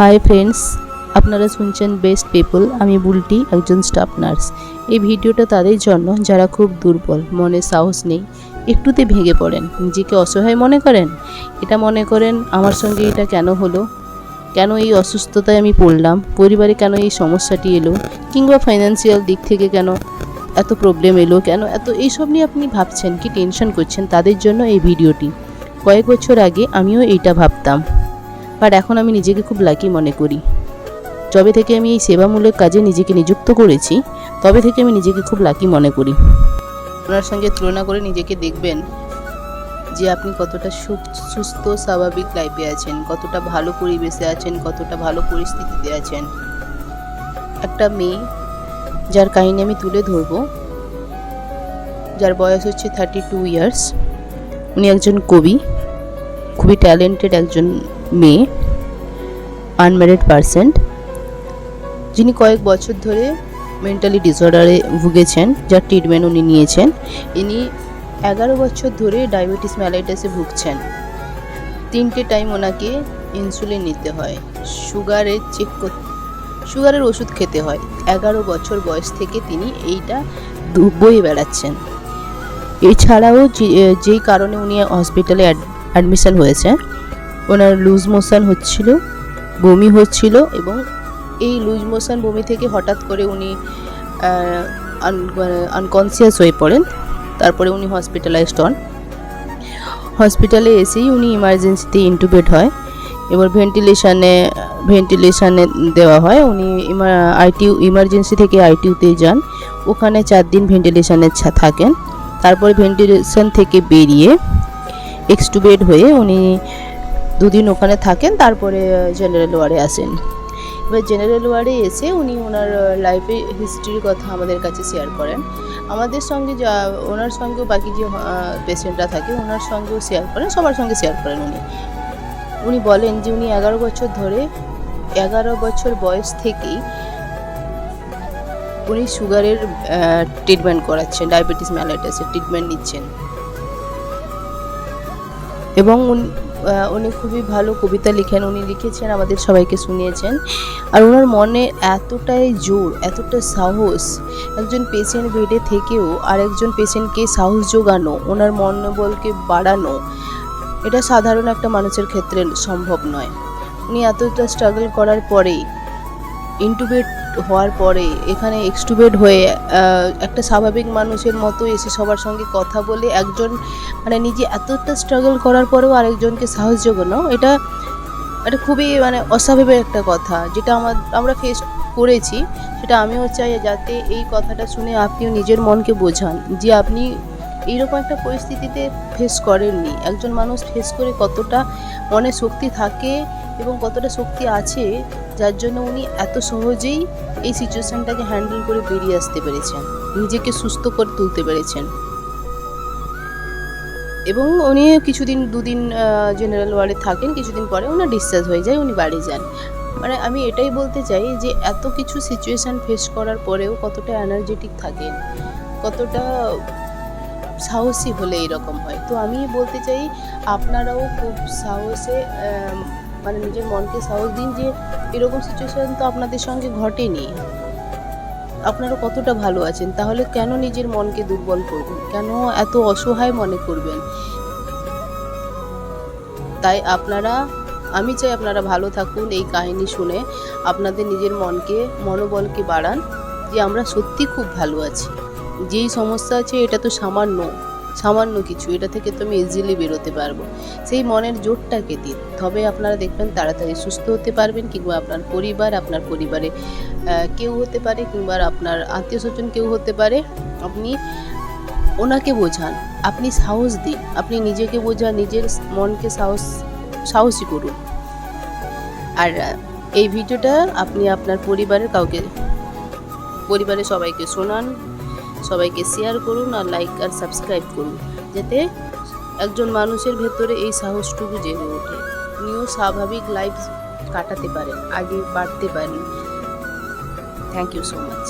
Hi friends, আপনারা শুনছেন best people. আমি বুলটি, একজন স্টাফ নার্স। এই ভিডিওটা তাদের জন্য যারা খুব দুর্বল, মনে সাহস নেই, একটুতে ভেঙে পড়েন, নিজেকে অসহায় মনে করেন। এটা মনে করেন আমার সঙ্গে এটা কেন হলো, কেন এই অসুস্থতায় আমি পড়লাম, পরিবারে কেন এই সমস্যাটি এলো, কিংবা ফাইন্যান্সিয়াল দিক থেকে কেন এত প্রবলেম এলো, কেন এত এইসব নিয়ে আপনি ভাবছেন, কি টেনশন করছেন, তাদের জন্য এই ভিডিওটি। কয়েক বছর আগে আমিও এইটা ভাবতাম, বাট এখন আমি নিজেকে খুব লাকি মনে করি। যবে থেকে আমি এই সেবামূলক কাজে নিজেকে নিযুক্ত করেছি, তবে থেকে আমি নিজেকে খুব লাকি মনে করি। ওনার সঙ্গে তুলনা করে নিজেকে দেখবেন যে আপনি কতটা সুস্থ স্বাভাবিক লাইফে আছেন, কতটা ভালো পরিবেশে আছেন, কতটা ভালো পরিস্থিতিতে আছেন। একটা মেয়ে যার কাহিনী আমি তুলে ধরবো, যার বয়স হচ্ছে 32 ইয়ার্স। উনি একজন কবি, খুবই ট্যালেন্টেড একজন মেয়ে, আনম্যারিড পারসন, যিনি কয়েক বছর ধরে মেন্টালি ডিসঅর্ডারে ভুগেছেন, যার ট্রিটমেন্ট উনি নিয়েছেন। ইনি 11 বছর ধরে ডায়াবেটিস ম্যালাইটাসে ভুগছেন। 3টে টাইম ওনাকে ইনসুলিন নিতে হয়, সুগারের ওষুধ খেতে হয়। 11 বছর বয়স থেকে তিনি এইটা বয়ে বেড়াচ্ছেন। এছাড়াও যেই কারণে উনি হসপিটালে অ্যাডমিশন হয়েছে, ওনার লুজ মোশন হচ্ছিল, বমি হচ্ছিল, এবং এই লুজ মোশন বমি থেকে হঠাৎ করে উনি আনকনসিয়াস হয়ে পড়েন। তারপরে উনি হসপিটালাইজড হন। হসপিটালে এসেই উনি ইমার্জেন্সিতে ইন্টুবেট হয়, এবার ভেন্টিলেশনে দেওয়া হয়। উনি ইমার্জেন্সি থেকে আইটিইউতে যান, ওখানে 4 দিন ভেন্টিলেশনে থাকেন। তারপরে ভেন্টিলেশন থেকে বেরিয়ে এক্সটুবেট হয়ে উনি 2 দিন ওখানে থাকেন, তারপরে জেনারেল ওয়ার্ডে আসেন। এবার জেনারেল ওয়ার্ডে এসে উনি ওনার লাইফে হিস্ট্রির কথা আমাদের কাছে শেয়ার করেন। আমাদের সঙ্গে ওনার সঙ্গেও বাকি যে পেশেন্টরা থাকে ওনার সঙ্গেও শেয়ার করেন, সবার সঙ্গে শেয়ার করেন। উনি বলেন যে উনি 11 বছর বয়স থেকেই উনি সুগারের ট্রিটমেন্ট করাচ্ছেন, ডায়াবেটিস ম্যালাইটাসের ট্রিটমেন্ট নিচ্ছেন। এবং উনি খুবই ভালো কবিতা লিখেন, উনি লিখেছেন, আমাদের সবাইকে শুনিয়েছেন। আর ওনার মনে এতটাই জোর, এতটা সাহস, একজন পেশেন্ট বেডে থেকেও আরেকজন পেশেন্টকে সাহস যোগানো, ওনার মনোবলকে বাড়ানো, এটা সাধারণ একটা মানুষের ক্ষেত্রে সম্ভব নয়। উনি এতটা স্ট্রাগল করার পরে, ইন্টুবেট হওয়ার পরে, এখানে এক্সটুবেট হয়ে একটা স্বাভাবিক মানুষের মতো এসে সবার সঙ্গে কথা বলে, একজন নিজে এতটা স্ট্রাগল করার পরেও আরেকজনকে সাহস যোগানো, এটা খুবই অস্বাভাবিক একটা কথা, যেটা আমরা ফেস করেছি। সেটা আমিও চাই যাতে এই কথাটা শুনে আপনিও নিজের মনকে বোঝান যে আপনি এইরকম একটা পরিস্থিতিতে ফেস করেননি। একজন মানুষ ফেস করে কতটা মনে শক্তি থাকে এবং কতটা শক্তি আছে, যার জন্য উনি এত সহজেই এই সিচুয়েশনটাকে হ্যান্ডেল করে বেরিয়ে আসতে পেরেছেন, নিজেকে সুস্থ করে তুলতে পেরেছেন। এবং উনি 2 দিন জেনারেল ওয়ার্ডে থাকেন, কিছুদিন পরে ওনার ডিসচার্জ হয়ে যায়, উনি বাড়ি যান। আমি এটাই বলতে চাই যে এত কিছু সিচুয়েশান ফেস করার পরেও কতটা এনার্জেটিক থাকেন, কতটা সাহসী হলে এরকম হয়। তো আমি বলতে চাই আপনারাও খুব সাহসে নিজের মনকে সাহস দিন যে এরকম সিচুয়েশান তো আপনাদের সঙ্গে ঘটেনি, আপনারা কতটা ভালো আছেন, তাহলে কেন নিজের মনকে দুর্বল করবেন, কেন এত অসহায় মনে করবেন। তাই আমি চাই আপনারা ভালো থাকুন। এই কাহিনী শুনে আপনাদের নিজের মনোবলকে বাড়ান যে আমরা সত্যি খুব ভালো আছি। যেই সমস্যা আছে এটা তো সামান্য কিছু, এটা থেকে তো আমি ইজিলি বেরোতে পারবো। সেই মনের জোরটাকে দিন, তবে আপনারা দেখবেন তাড়াতাড়ি সুস্থ হতে পারবেন। কিংবা আপনার পরিবারে কেউ হতে পারে, কিংবা আপনার আত্মীয় স্বজন কেউ হতে পারে, আপনি ওনাকে বোঝান, আপনি সাহস দিন, আপনি নিজেকে বোঝান, নিজের মনকে সাহসী করুন। আর এই ভিডিওটা আপনি আপনার পরিবারের সবাইকে শোনান, সবাইকে শেয়ার করুন, আর লাইক আর সাবস্ক্রাইব করুন, যাতে একজন মানুষের ভেতরে এই সাহসটুকু জেগে ওঠে, উনিও স্বাভাবিক লাইফ কাটাতে পারেন, আগে বাড়তে পারেন। Thank you so much.